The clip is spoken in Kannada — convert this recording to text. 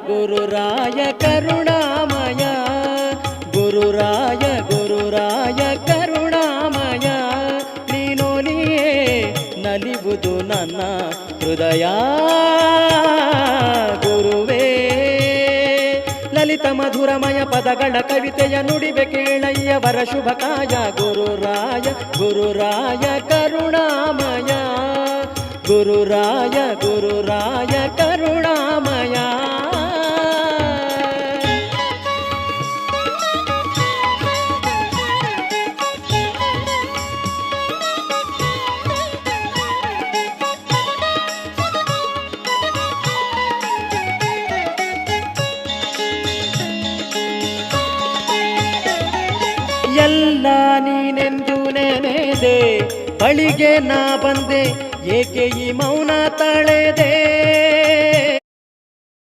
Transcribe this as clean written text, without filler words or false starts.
ಗುರುರಾಯ ಕರುಣಾಮಯ ಗುರುರಾಯ ಗುರುರಾಯ ಕರುಣಾಮಯ ನೀನೊಲಿಯೇ ನಲಿವುದು ನನ್ನ ಹೃದಯ ಗುರುವೇ ಲಲಿತ ಮಧುರಮಯ ಪದಗಳ ಕವಿತೆಯ ನುಡಿವೆ ಕೇಳಯ್ಯವರ ಶುಭಕಾಯ ಗುರುರಾಯ ಗುರುರಾಯ ಕರುಣಾಮಯ ಗುರುರಾಯ ಗುರುರಾಯ ಕರುಣಾಮಯ ಎಲ್ಲ ನೀನೆಂದು ನೆನೆದೆ ಬಳಿಗೆ ನಾ ಬಂದೆ ಏಕೆ ಈ ಮೌನ ತಳೆದೆ